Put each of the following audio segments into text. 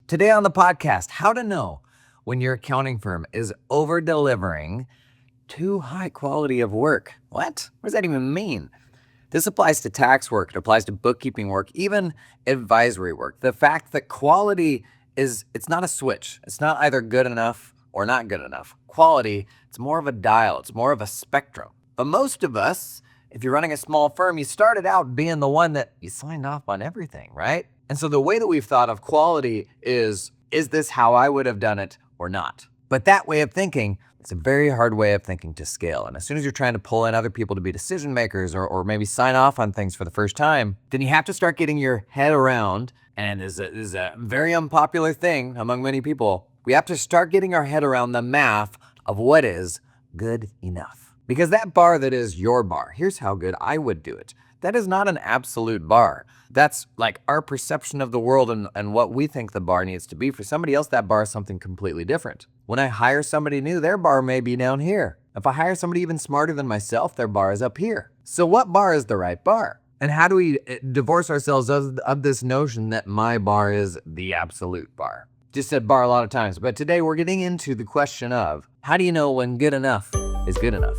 Today on the podcast, how to know when your accounting firm is over-delivering too high quality of work. What? What does that even mean? This applies to tax work. It applies to bookkeeping work, even advisory work. The fact that quality it's not a switch. It's not either good enough or not good enough. Quality, it's more of a dial. It's more of a spectrum. But most of us, if you're running a small firm, you started out being the one that you signed off on everything, right? And so the way that we've thought of quality is this how I would have done it or not? But that way of thinking, it's a very hard way of thinking to scale. And as soon as you're trying to pull in other people to be decision makers or maybe sign off on things for the first time, then you have to start getting your head around, and this is a very unpopular thing among many people. We have to start getting our head around the math of what is good enough. Because that bar that is your bar, here's how good I would do it. That is not an absolute bar. That's like our perception of the world and what we think the bar needs to be. For somebody else, that bar is something completely different. When I hire somebody new, their bar may be down here. If I hire somebody even smarter than myself, their bar is up here. So what bar is the right bar? And how do we divorce ourselves of this notion that my bar is the absolute bar? Just said bar a lot of times, but today we're getting into the question of how do you know when good enough is good enough?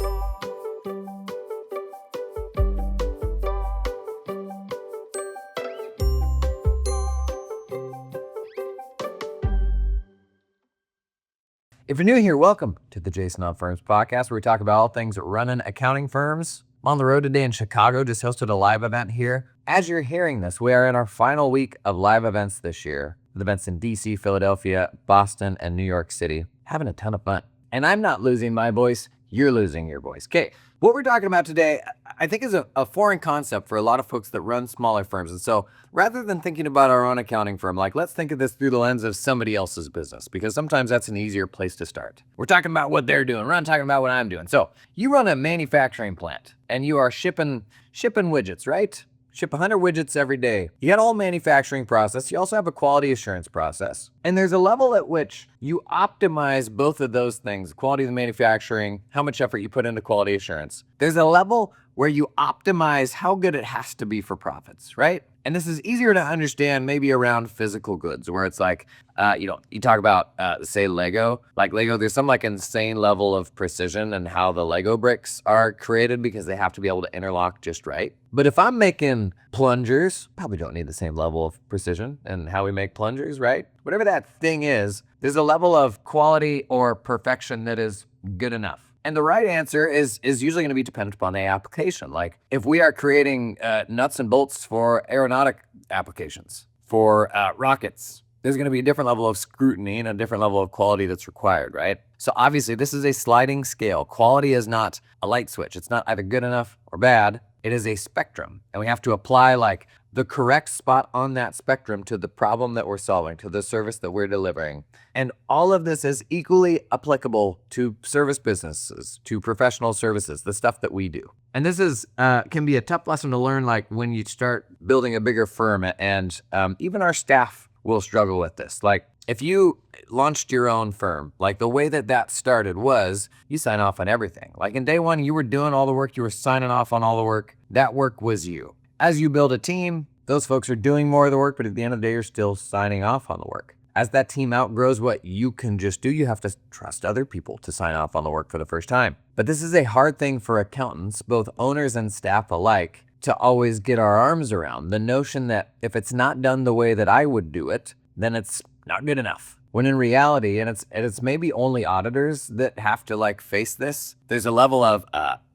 If you're new here, welcome to the Jason on Firms podcast, where we talk about all things running accounting firms. I'm on the road today in Chicago, just hosted a live event here. As you're hearing this, we are in our final week of live events this year, with events in DC, Philadelphia, Boston, and New York City. Having a ton of fun. And I'm not losing my voice, you're losing your voice. Okay, what we're talking about today, I think is a foreign concept for a lot of folks that run smaller firms. And so rather than thinking about our own accounting firm, let's think of this through the lens of somebody else's business, because sometimes that's an easier place to start. We're talking about what they're doing. We're not talking about what I'm doing. So you run a manufacturing plant and you are shipping widgets, right? Ship 100 widgets every day. You got a whole manufacturing process. You also have a quality assurance process. And there's a level at which you optimize both of those things, quality of the manufacturing, how much effort you put into quality assurance. There's a level where you optimize how good it has to be for profits, right? And this is easier to understand maybe around physical goods, where it's like, you talk about, say, Lego. Like Lego, there's some insane level of precision in how the Lego bricks are created because they have to be able to interlock just right. But if I'm making plungers, probably don't need the same level of precision in how we make plungers, right? Whatever that thing is, there's a level of quality or perfection that is good enough. And the right answer is usually going to be dependent upon the application. Like if we are creating nuts and bolts for aeronautic applications, for rockets, there's going to be a different level of scrutiny and a different level of quality that's required, right? So obviously this is a sliding scale. Quality is not a light switch. It's not either good enough or bad. It is a spectrum. And we have to apply the correct spot on that spectrum to the problem that we're solving, to the service that we're delivering. And all of this is equally applicable to service businesses, to professional services, the stuff that we do. And this is can be a tough lesson to learn when you start building a bigger firm, and even our staff will struggle with this. Like if you launched your own firm, the way that started was you sign off on everything. Like in day one, you were doing all the work, you were signing off on all the work. That work was you. As you build a team, those folks are doing more of the work, but at the end of the day, you're still signing off on the work. As that team outgrows what you can just do, you have to trust other people to sign off on the work for the first time. But this is a hard thing for accountants, both owners and staff alike, to always get our arms around. The notion that if it's not done the way that I would do it, then it's not good enough. When in reality, and it's maybe only auditors that have to face this, there's a level of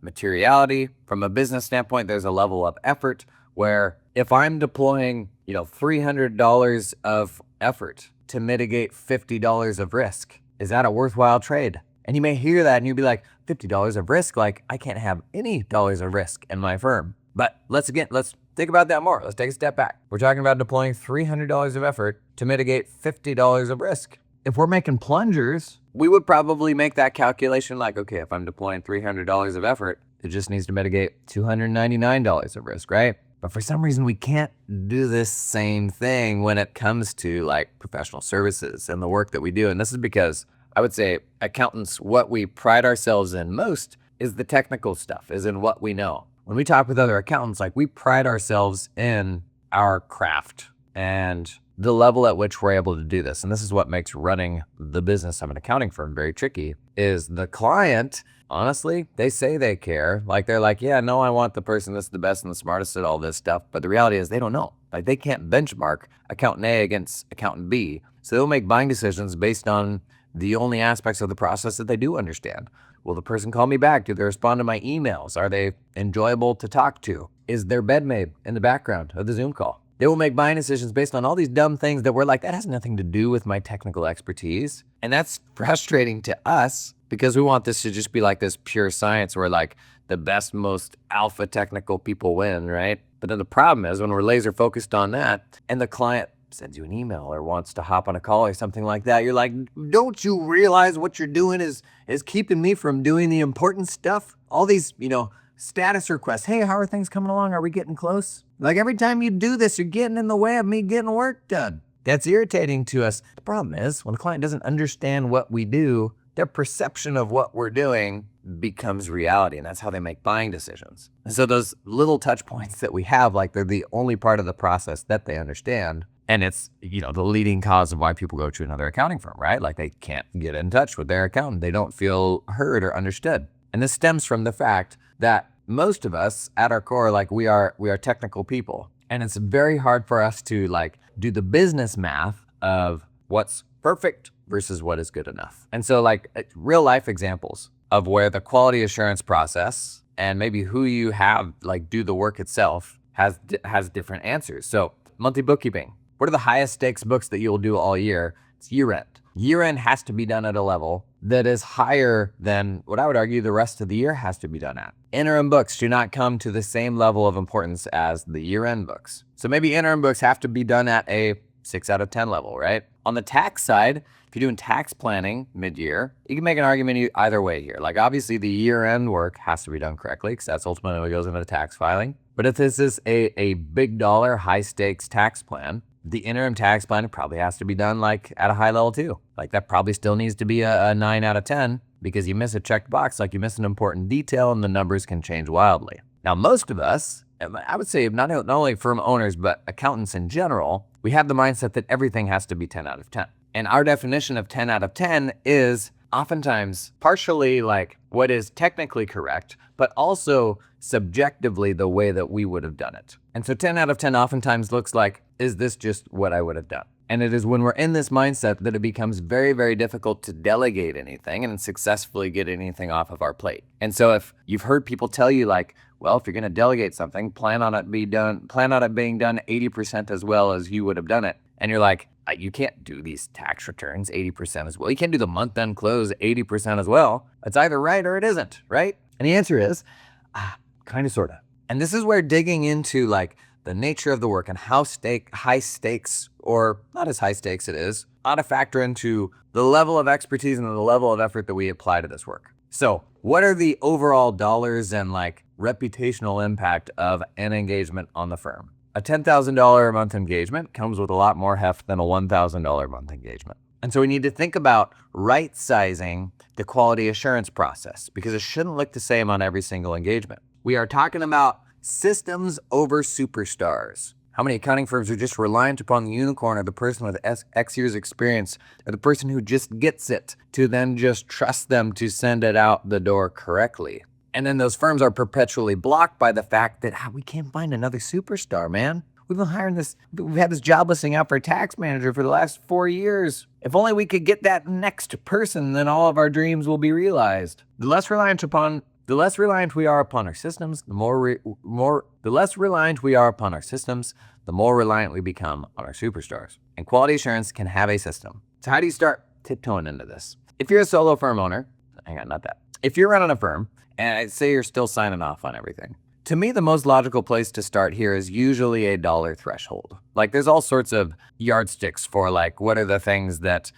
materiality. From a business standpoint, there's a level of effort where if I'm deploying, $300 of effort to mitigate $50 of risk, is that a worthwhile trade? And you may hear that and you'd be like, $50 of risk? I can't have any dollars of risk in my firm. But let's think about that more. Let's take a step back. We're talking about deploying $300 of effort to mitigate $50 of risk. If we're making plungers, we would probably make that calculation okay, if I'm deploying $300 of effort, it just needs to mitigate $299 of risk, right? But for some reason, we can't do this same thing when it comes to professional services and the work that we do. And this is because I would say accountants, what we pride ourselves in most is the technical stuff, is in what we know. When we talk with other accountants, we pride ourselves in our craft. And the level at which we're able to do this, and this is what makes running the business of an accounting firm very tricky, is the client, honestly, they say they care. Like, they're like, yeah, no, I want the person that's the best and the smartest at all this stuff. But the reality is they don't know. Like, they can't benchmark accountant A against accountant B. So they'll make buying decisions based on the only aspects of the process that they do understand. Will the person call me back? Do they respond to my emails? Are they enjoyable to talk to? Is their bed made in the background of the Zoom call? They will make buying decisions based on all these dumb things that we're like, that has nothing to do with my technical expertise. And that's frustrating to us because we want this to just be like this pure science where like the best, most alpha technical people win, right? But then the problem is when we're laser focused on that and the client sends you an email or wants to hop on a call or something like that, you're like, don't you realize what you're doing is keeping me from doing the important stuff? All these, status requests. Hey, how are things coming along? Are we getting close? Like every time you do this, you're getting in the way of me getting work done. That's irritating to us. The problem is when a client doesn't understand what we do, their perception of what we're doing becomes reality, and that's how they make buying decisions. And so those little touch points that we have, like they're the only part of the process that they understand. And it's, the leading cause of why people go to another accounting firm, right? Like they can't get in touch with their accountant. They don't feel heard or understood. And this stems from the fact that most of us at our core, like we are technical people. And it's very hard for us to like do the business math of what's perfect versus what is good enough. And so like real life examples of where the quality assurance process and maybe who you have like do the work itself has different answers. So monthly bookkeeping. What are the highest stakes books that you'll do all year? It's year end. Year end has to be done at a level that is higher than what I would argue the rest of the year has to be done at. Interim books do not come to the same level of importance as the year end books. So maybe interim books have to be done at a 6 out of 10 level, right? On the tax side, if you're doing tax planning mid-year, you can make an argument either way here. Like obviously the year end work has to be done correctly because that's ultimately what goes into the tax filing. But if this is a big dollar, high stakes tax plan, the interim tax plan probably has to be done like at a high level too. Like that probably still needs to be a 9 out of 10 because you miss a checked box, like you miss an important detail and the numbers can change wildly. Now, most of us, I would say not only firm owners, but accountants in general, we have the mindset that everything has to be 10 out of 10. And our definition of 10 out of 10 is oftentimes partially like what is technically correct, but also subjectively the way that we would have done it. And so 10 out of 10 oftentimes looks like, is this just what I would have done? And it is when we're in this mindset that it becomes very, very difficult to delegate anything and successfully get anything off of our plate. And so if you've heard people tell you like, well, if you're going to delegate something, plan on it being done 80% as well as you would have done it. And you're like, you can't do these tax returns 80% as well. You can't do the month-end close 80% as well. It's either right or it isn't, right? And the answer is, kind of, sort of. And this is where digging into like the nature of the work and how high stakes or not as high stakes it is, ought to factor into the level of expertise and the level of effort that we apply to this work. So what are the overall dollars and like reputational impact of an engagement on the firm? A $10,000 a month engagement comes with a lot more heft than a $1,000 a month engagement. And so we need to think about right-sizing the quality assurance process because it shouldn't look the same on every single engagement. We are talking about systems over superstars. How many accounting firms are just reliant upon the unicorn or the person with X years experience or the person who just gets it to then just trust them to send it out the door correctly? And then those firms are perpetually blocked by the fact that we can't find another superstar, man. We've had this job listing out for a tax manager for the last 4 years. If only we could get that next person, then all of our dreams will be realized. The less reliant we are upon our systems, the more reliant we become on our superstars. And quality assurance can have a system. So how do you start tiptoeing into this? If you're a solo firm owner, if you're running a firm, and I'd say you're still signing off on everything, to me, the most logical place to start here is usually a dollar threshold. Like there's all sorts of yardsticks for like, what are the things that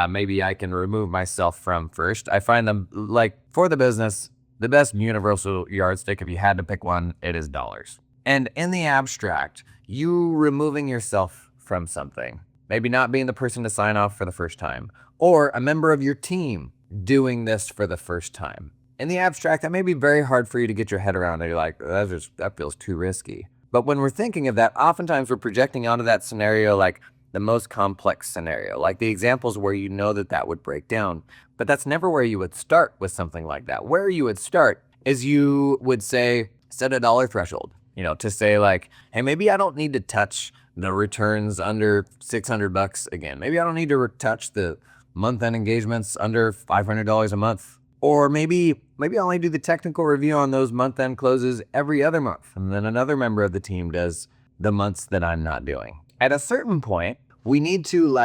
maybe I can remove myself from first. I find them like for the business, the best universal yardstick, if you had to pick one, it is dollars. And in the abstract, you removing yourself from something, maybe not being the person to sign off for the first time, or a member of your team doing this for the first time. In the abstract, that may be very hard for you to get your head around. And you're like, that feels too risky. But when we're thinking of that, oftentimes we're projecting onto that scenario like the most complex scenario, like the examples where you know that that would break down. But that's never where you would start with something like that. Where you would start is you would say, set a dollar threshold, to say like, hey, maybe I don't need to touch the returns under $600 again. Maybe I don't need to touch the month-end engagements under $500 a month. Or maybe I'll only do the technical review on those month-end closes every other month. And then another member of the team does the months that I'm not doing. At a certain point, we need to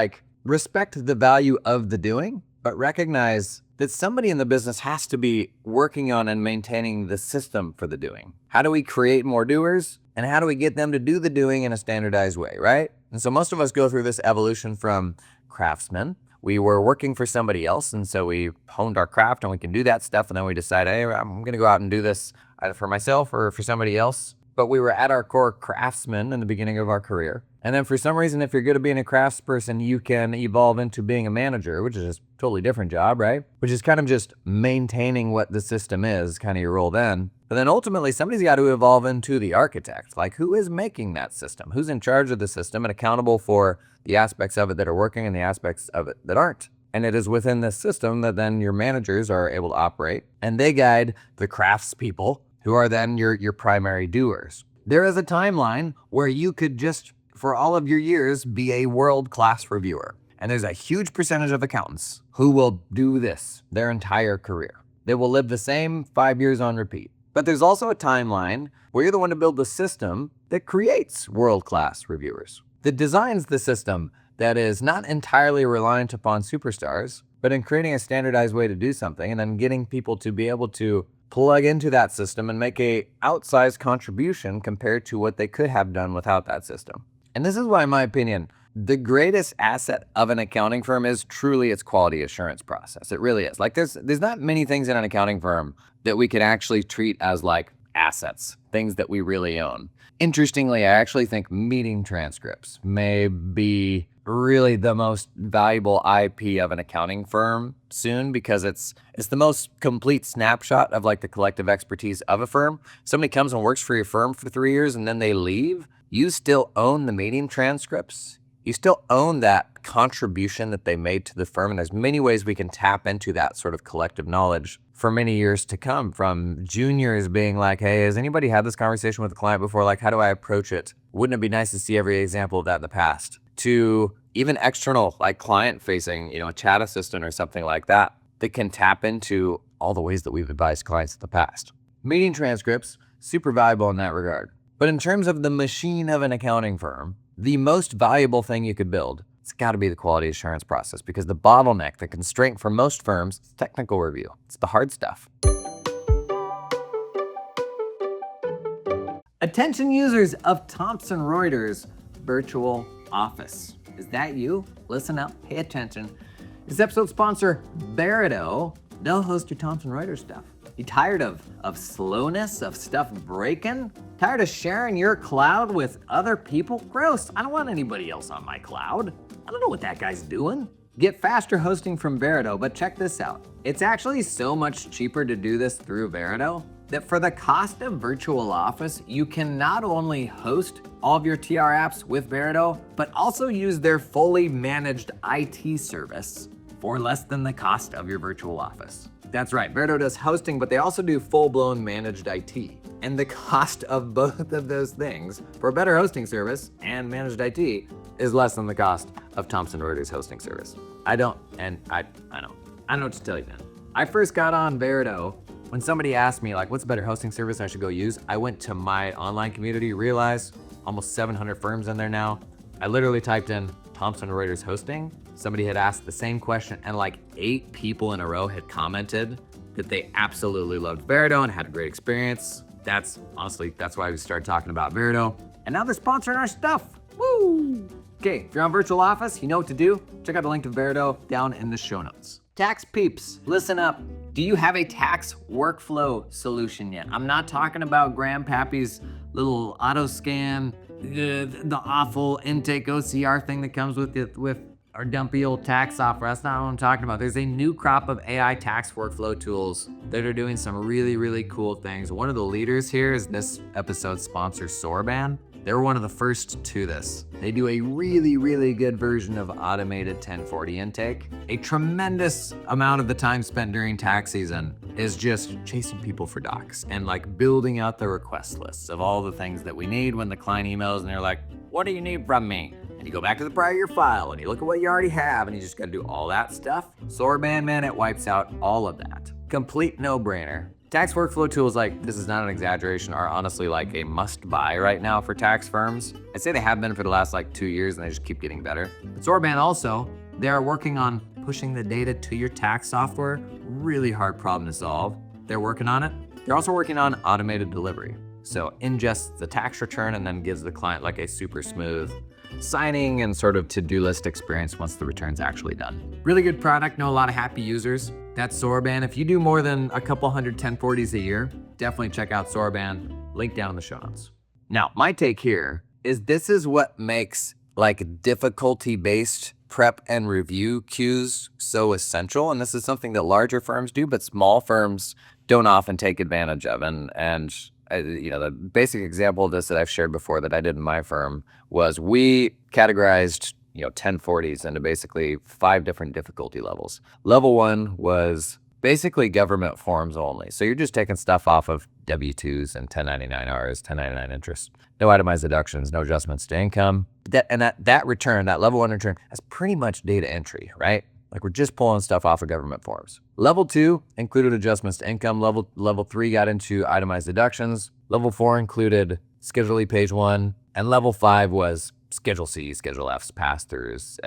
respect the value of the doing, but recognize that somebody in the business has to be working on and maintaining the system for the doing. How do we create more doers? And how do we get them to do the doing in a standardized way, right? And so most of us go through this evolution from craftsmen. We were working for somebody else, and so we honed our craft and we can do that stuff, and then we decide, hey, I'm gonna go out and do this either for myself or for somebody else. But we were at our core craftsmen in the beginning of our career. And then for some reason, if you're good at being a craftsperson, you can evolve into being a manager, which is a totally different job, right? Which is kind of just maintaining what the system is, kind of your role then. But then ultimately, somebody's got to evolve into the architect. Like, who is making that system? Who's in charge of the system and accountable for the aspects of it that are working and the aspects of it that aren't? And it is within this system that then your managers are able to operate, and they guide the craftspeople, who are then your primary doers. There is a timeline where you could just, for all of your years, be a world-class reviewer. And there's a huge percentage of accountants who will do this their entire career. They will live the same 5 years on repeat. But there's also a timeline where you're the one to build the system that creates world-class reviewers, that designs the system that is not entirely reliant upon superstars, but in creating a standardized way to do something and then getting people to be able to plug into that system and make a outsized contribution compared to what they could have done without that system. And this is why, in my opinion, the greatest asset of an accounting firm is truly its quality assurance process. It really is. Like there's not many things in an accounting firm that we can actually treat as like assets, things that we really own. Interestingly, I actually think meeting transcripts may be really the most valuable IP of an accounting firm soon, because it's the most complete snapshot of like the collective expertise of a firm. Somebody comes and works for your firm for 3 years and then they leave. You still own the meeting transcripts. You still own that contribution that they made to the firm. And there's many ways we can tap into that sort of collective knowledge for many years to come, from juniors being like, hey, has anybody had this conversation with a client before? Like, how do I approach it? Wouldn't it be nice to see every example of that in the past? To even external, like client facing, a chat assistant or something like that, that can tap into all the ways that we've advised clients in the past. Meeting transcripts, super valuable in that regard. But in terms of the machine of an accounting firm, the most valuable thing you could build, it's got to be the quality assurance process, because the bottleneck, the constraint for most firms, is technical review. It's the hard stuff. Attention users of Thomson Reuters Virtual Office. Is that you? Listen up, pay attention. This episode sponsor, Verido, they'll host your Thomson Reuters stuff. You tired of slowness, of stuff breaking? Tired of sharing your cloud with other people? Gross, I don't want anybody else on my cloud. I don't know what that guy's doing. Get faster hosting from Verido, but check this out. It's actually so much cheaper to do this through Verido that for the cost of Virtual Office, you can not only host all of your TR apps with Verido, but also use their fully managed IT service for less than the cost of your Virtual Office. That's right, Verido does hosting, but they also do full-blown managed IT. And the cost of both of those things for a better hosting service and managed IT is less than the cost of Thomson Reuters hosting service. I know what to tell you, man. I first got on Verido when somebody asked me, like, what's a better hosting service I should go use? I went to my online community, realized almost 700 firms in there now. I literally typed in Thomson Reuters hosting. Somebody had asked the same question, and like 8 people in a row had commented that they absolutely loved Verido and had a great experience. That's why we started talking about Verido. And now they're sponsoring our stuff. Woo! Okay, if you're on Virtual Office, you know what to do. Check out the link to Verido down in the show notes. Tax peeps, listen up. Do you have a tax workflow solution yet? I'm not talking about Grandpappy's little auto scan, the awful intake OCR thing that comes with our dumpy old tax software. That's not what I'm talking about. There's a new crop of AI tax workflow tools that are doing some really, really cool things. One of the leaders here is this episode's sponsor, Sorban. They're one of the first to this. They do a really, really good version of automated 1040 intake. A tremendous amount of the time spent during tax season is just chasing people for docs and like building out the request lists of all the things that we need when the client emails and they're like, what do you need from me? And you go back to the prior year file and you look at what you already have and you just gotta do all that stuff. Sorband, man, it wipes out all of that. Complete no-brainer. Tax workflow tools like, this is not an exaggeration, are honestly like a must buy right now for tax firms. I'd say they have been for the last like 2 years and they just keep getting better. Sorband also, they are working on pushing the data to your tax software. Really hard problem to solve. They're working on it. They're also working on automated delivery. So ingests the tax return and then gives the client like a super smooth signing and sort of to-do list experience once the return's actually done. Really good product, know a lot of happy users. That's Sorband. If you do more than a couple hundred 1040s a year, definitely check out Sorband. Link down in the show notes. Now, my take here is this is what makes like difficulty-based prep and review queues so essential. And this is something that larger firms do, but small firms don't often take advantage of. And you know, the basic example of this that I've shared before that I did in my firm was we categorized, 1040s into basically 5 different difficulty levels. Level 1 was basically government forms only. So you're just taking stuff off of W-2s and 1099-Rs, 1099 interest. No itemized deductions, no adjustments to income. That return, that level 1 return, that's pretty much data entry, right? Like we're just pulling stuff off of government forms. Level 2 included adjustments to income. Level 3 got into itemized deductions. Level 4 included Schedule E page 1. And level 5 was Schedule C, Schedule F's, pass-throughs,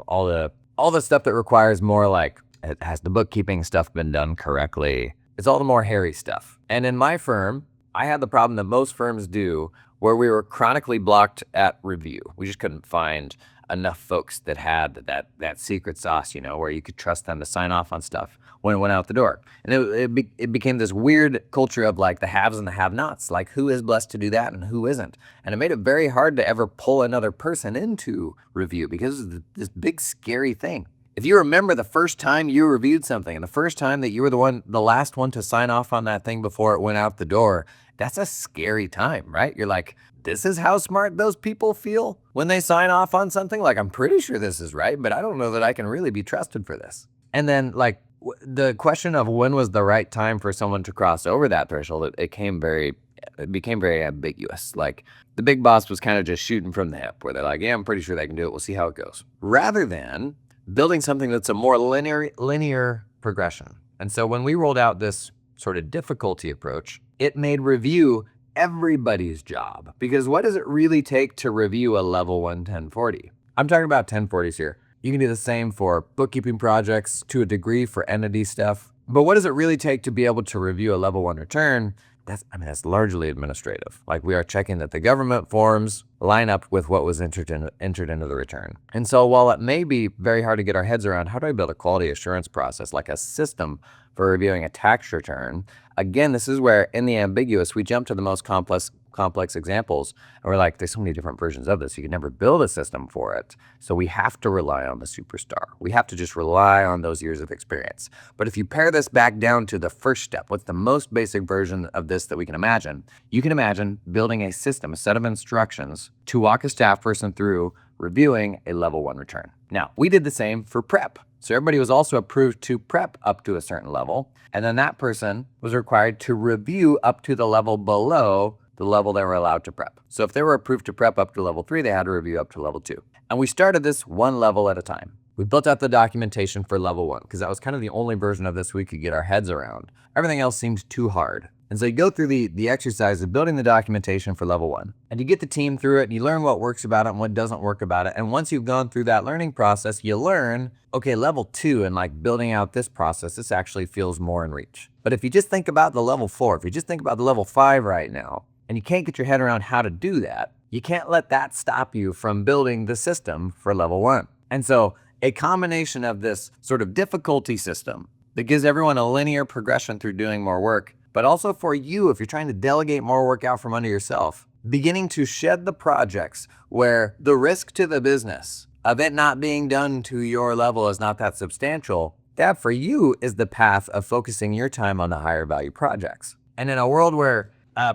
all the stuff that requires more like, has the bookkeeping stuff been done correctly? It's all the more hairy stuff. And in my firm, I had the problem that most firms do where we were chronically blocked at review. We just couldn't find enough folks that had that secret sauce, where you could trust them to sign off on stuff when it went out the door. And it became this weird culture of like the haves and the have-nots, like who is blessed to do that and who isn't. And it made it very hard to ever pull another person into review because of this big scary thing. If you remember the first time you reviewed something and the first time that you were the last one to sign off on that thing before it went out the door, that's a scary time, right? You're like, this is how smart those people feel when they sign off on something? Like, I'm pretty sure this is right, but I don't know that I can really be trusted for this. And then like the question of when was the right time for someone to cross over that threshold, it became very ambiguous. Like the big boss was kind of just shooting from the hip where they're like, yeah, I'm pretty sure they can do it. We'll see how it goes. Rather than building something that's a more linear progression. And so when we rolled out this sort of difficulty approach, it made review everybody's job. Because what does it really take to review a level 1 1040? I'm talking about 1040s here. You can do the same for bookkeeping projects to a degree for entity stuff. But what does it really take to be able to review a level 1 return? That's largely administrative. Like we are checking that the government forms line up with what was entered into the return. And so while it may be very hard to get our heads around, how do I build a quality assurance process, like a system for reviewing a tax return? Again, this is where in the ambiguous, we jump to the most complex examples. And we're like, there's so many different versions of this. You can never build a system for it. So we have to rely on the superstar. We have to just rely on those years of experience. But if you pare this back down to the first step, what's the most basic version of this that we can imagine? You can imagine building a system, a set of instructions to walk a staff person through reviewing a level 1 return. Now, we did the same for prep. So everybody was also approved to prep up to a certain level. And then that person was required to review up to the level below the level they were allowed to prep. So if they were approved to prep up to level 3, they had to review up to level 2. And we started this one level at a time. We built out the documentation for level 1 because that was kind of the only version of this we could get our heads around. Everything else seemed too hard. And so you go through the exercise of building the documentation for level 1, and you get the team through it and you learn what works about it and what doesn't work about it. And once you've gone through that learning process, you learn, okay, level 2 and like building out this process, this actually feels more in reach. But if you just think about the level 4, if you just think about the level 5 right now, and you can't get your head around how to do that, you can't let that stop you from building the system for level 1. And so a combination of this sort of difficulty system that gives everyone a linear progression through doing more work, but also for you, if you're trying to delegate more work out from under yourself, beginning to shed the projects where the risk to the business of it not being done to your level is not that substantial, that for you is the path of focusing your time on the higher value projects. And in a world where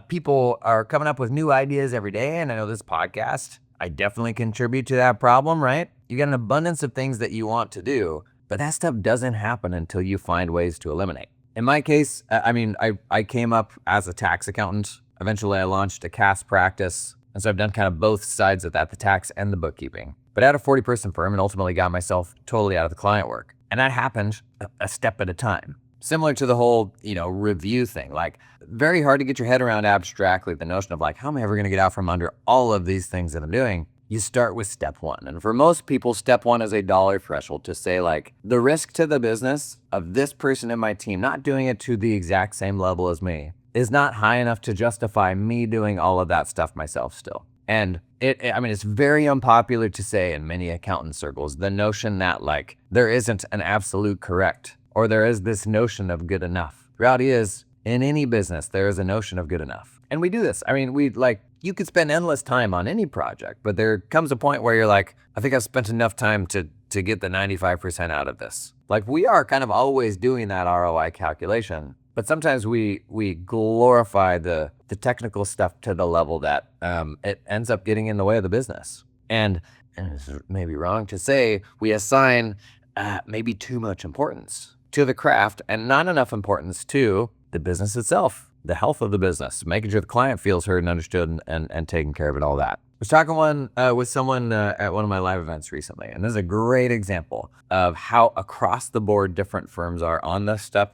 People are coming up with new ideas every day, and I know this podcast, I definitely contribute to that problem, right? You got an abundance of things that you want to do, but that stuff doesn't happen until you find ways to eliminate. In my case, I came up as a tax accountant. Eventually, I launched a CAS practice, and so I've done kind of both sides of that, the tax and the bookkeeping. But I had a 40-person firm and ultimately got myself totally out of the client work. And that happened a step at a time. Similar to the whole, review thing. Like, very hard to get your head around abstractly the notion of like, how am I ever going to get out from under all of these things that I'm doing? You start with step one. And for most people, step one is a dollar threshold to say like, the risk to the business of this person in my team not doing it to the exact same level as me is not high enough to justify me doing all of that stuff myself still. And it's very unpopular to say in many accountant circles, the notion that like there isn't an absolute correct, or there is this notion of good enough. The reality is, in any business, there is a notion of good enough. And we do this. You could spend endless time on any project, but there comes a point where you're like, I think I've spent enough time to get the 95% out of this. Like, we are kind of always doing that ROI calculation, but sometimes we glorify the technical stuff to the level that it ends up getting in the way of the business. And it's maybe wrong to say we assign maybe too much importance to the craft and not enough importance to the business itself, the health of the business, making sure the client feels heard and understood and taken care of and all that. I was talking with someone at one of my live events recently, and this is a great example of how across the board different firms are on this stuff.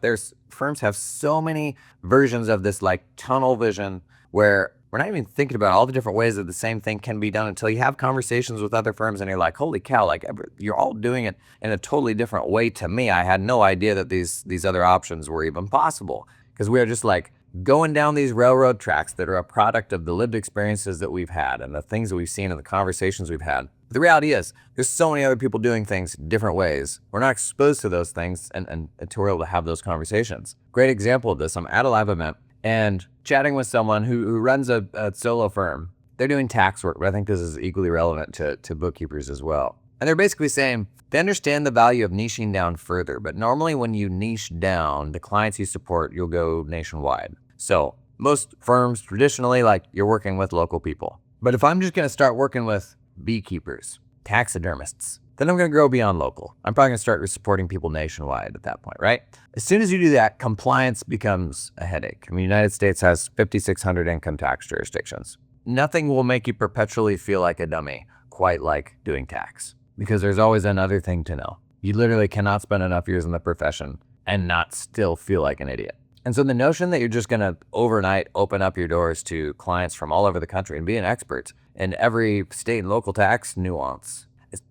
Firms have so many versions of this like tunnel vision where we're not even thinking about all the different ways that the same thing can be done until you have conversations with other firms and you're like, holy cow, like you're all doing it in a totally different way to me. I had no idea that these other options were even possible, because we are just like going down these railroad tracks that are a product of the lived experiences that we've had and the things that we've seen and the conversations we've had. But the reality is, there's so many other people doing things different ways. We're not exposed to those things and until we're able to have those conversations. Great example of this, I'm at a live event and chatting with someone who runs a solo firm. They're doing tax work, but I think this is equally relevant to bookkeepers as well. And they're basically saying they understand the value of niching down further, but normally when you niche down, the clients you support, you'll go nationwide. So most firms traditionally, like, you're working with local people. But if I'm just going to start working with beekeepers, taxidermists, then I'm going to grow beyond local. I'm probably going to start supporting people nationwide at that point, right? As soon as you do that, compliance becomes a headache. I mean, the United States has 5,600 income tax jurisdictions. Nothing will make you perpetually feel like a dummy quite like doing tax, because there's always another thing to know. You literally cannot spend enough years in the profession and not still feel like an idiot. And so the notion that you're just going to overnight open up your doors to clients from all over the country and be an expert in every state and local tax nuance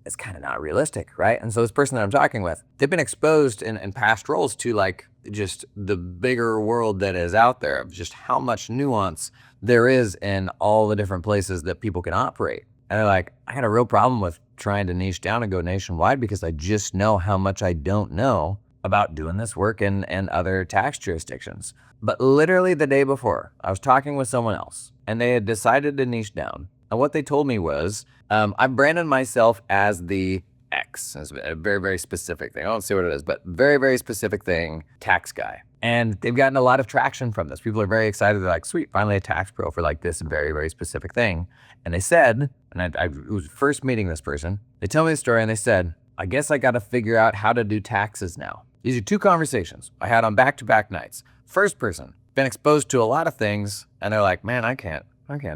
is kind of not realistic, right? And so this person that I'm talking with, they've been exposed in past roles to like just the bigger world that is out there, of just how much nuance there is in all the different places that people can operate. And they're like, I had a real problem with trying to niche down and go nationwide because I just know how much I don't know about doing this work in other tax jurisdictions. But literally the day before, I was talking with someone else and they had decided to niche down. And what they told me was, I branded myself as the X. It's a very, very specific thing. I don't see what it is, but very, very specific thing, tax guy. And they've gotten a lot of traction from this. People are very excited. They're like, sweet, finally a tax pro for like this very, very specific thing. And they said, and I was first meeting this person, they tell me the story and they said, I guess I got to figure out how to do taxes now. These are two conversations I had on back-to-back nights. First person, been exposed to a lot of things, and they're like, man, I can't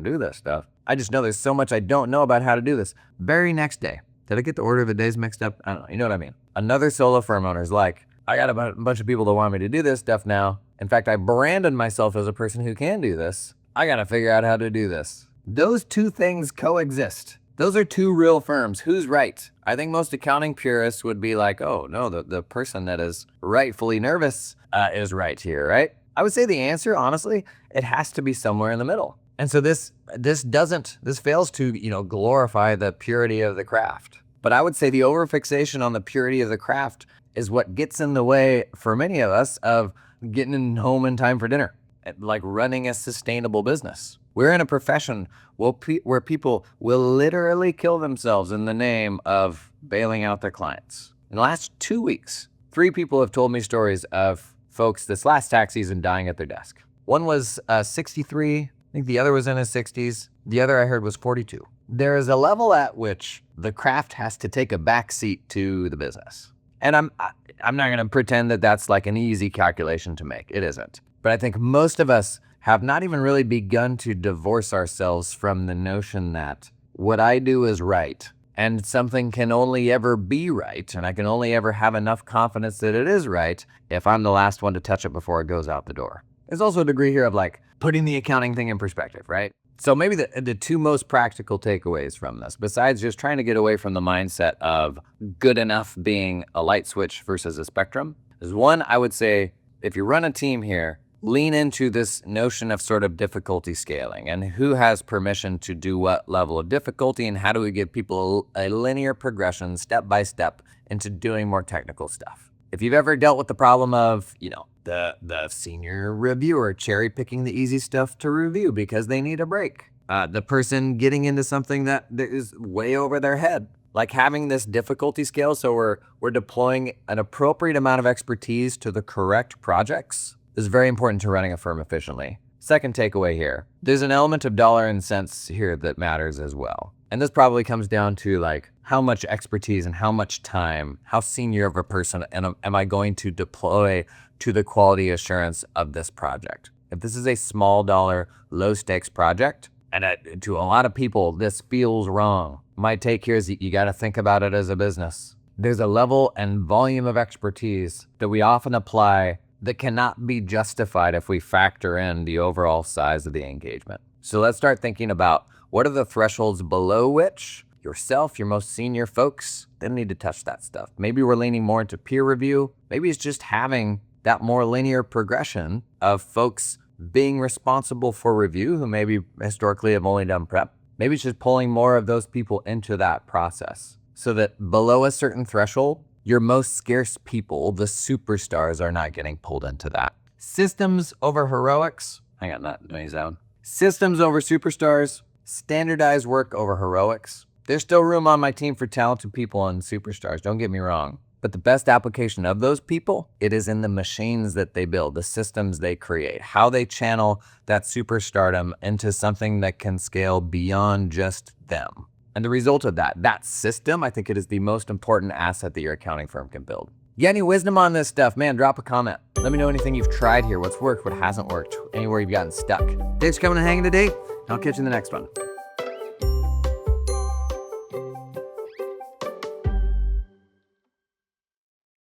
do this stuff. I just know there's so much I don't know about how to do this. Very next day, did I get the order of the days mixed up? I don't know, you know what I mean? Another solo firm owner is like, I got a bunch of people that want me to do this stuff now. In fact, I branded myself as a person who can do this. I got to figure out how to do this. Those two things coexist. Those are two real firms. Who's right? I think most accounting purists would be like, oh, no, the person that is rightfully nervous is right here, right? I would say the answer, honestly, it has to be somewhere in the middle. And so this fails to, glorify the purity of the craft. But I would say the overfixation on the purity of the craft is what gets in the way for many of us of getting home in time for dinner, like running a sustainable business. We're in a profession where people will literally kill themselves in the name of bailing out their clients. In the last 2 weeks, 3 people have told me stories of folks this last tax season dying at their desk. One was 63. I think the other was in his 60s. The other I heard was 42. There is a level at which the craft has to take a backseat to the business. And I'm not going to pretend that that's like an easy calculation to make. It isn't. But I think most of us have not even really begun to divorce ourselves from the notion that what I do is right, and something can only ever be right, and I can only ever have enough confidence that it is right if I'm the last one to touch it before it goes out the door. There's also a degree here of like putting the accounting thing in perspective, right? So maybe the two most practical takeaways from this, besides just trying to get away from the mindset of good enough being a light switch versus a spectrum, is one, I would say, if you run a team here, lean into this notion of sort of difficulty scaling and who has permission to do what level of difficulty, and how do we give people a linear progression step by step into doing more technical stuff. If you've ever dealt with the problem of, the senior reviewer cherry picking the easy stuff to review because they need a break, the person getting into something that is way over their head, like having this difficulty scale so we're deploying an appropriate amount of expertise to the correct projects, is very important to running a firm efficiently. Second takeaway here, there's an element of dollar and cents here that matters as well. And this probably comes down to like how much expertise and how much time, how senior of a person am I going to deploy to the quality assurance of this project. If this is a small dollar, low stakes project, and to a lot of people, this feels wrong. My take here is you got to think about it as a business. There's a level and volume of expertise that we often apply that cannot be justified if we factor in the overall size of the engagement. So let's start thinking about what are the thresholds below which yourself, your most senior folks, they don't need to touch that stuff. Maybe we're leaning more into peer review. Maybe it's just having that more linear progression of folks being responsible for review who maybe historically have only done prep. Maybe it's just pulling more of those people into that process so that below a certain threshold, your most scarce people, the superstars, are not getting pulled into that. Systems over heroics. I got that noise down. Systems over superstars. Standardized work over heroics. There's still room on my team for talented people and superstars, don't get me wrong. But the best application of those people, it is in the machines that they build, the systems they create, how they channel that superstardom into something that can scale beyond just them. And the result of that system, I think it is the most important asset that your accounting firm can build. You got any wisdom on this stuff, man, drop a comment. Let me know anything you've tried here, what's worked, what hasn't worked, anywhere you've gotten stuck. Thanks for coming and hanging today. I'll catch you in the next one.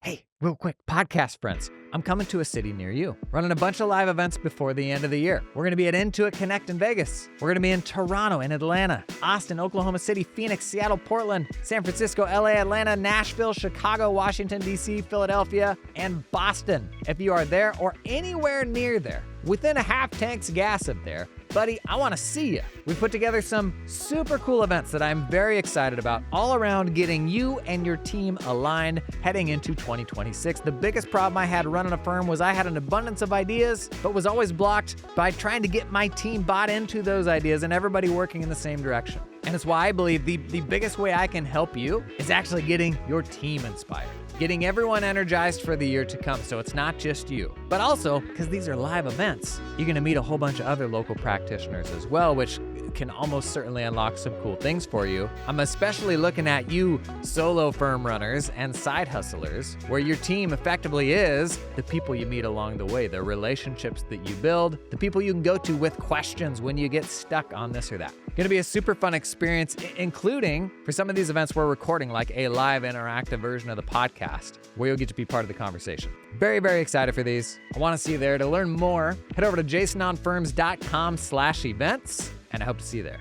Hey, real quick, podcast friends. I'm coming to a city near you, running a bunch of live events before the end of the year. We're going to be at Intuit Connect in Vegas. We're going to be in Toronto and Atlanta, Austin, Oklahoma City, Phoenix, Seattle, Portland, San Francisco, LA, Atlanta, Nashville, Chicago, Washington, D.C., Philadelphia, and Boston. If you are there or anywhere near there, within a half tank's gas of there, buddy, I want to see you. We put together some super cool events that I'm very excited about, all around getting you and your team aligned heading into 2026. The biggest problem I had running a firm was I had an abundance of ideas, but was always blocked by trying to get my team bought into those ideas and everybody working in the same direction. And it's why I believe the biggest way I can help you is actually getting your team inspired, getting everyone energized for the year to come, so it's not just you. But also, because these are live events, you're going to meet a whole bunch of other local practitioners as well, which can almost certainly unlock some cool things for you. I'm especially looking at you solo firm runners and side hustlers, where your team effectively is the people you meet along the way, the relationships that you build, the people you can go to with questions when you get stuck on this or that. Going to be a super fun experience, including for some of these events we're recording like a live interactive version of the podcast where you'll get to be part of the conversation. Very, very excited for these. I want to see you there. To learn more, head over to jasononfirms.com/events, and I hope to see you there.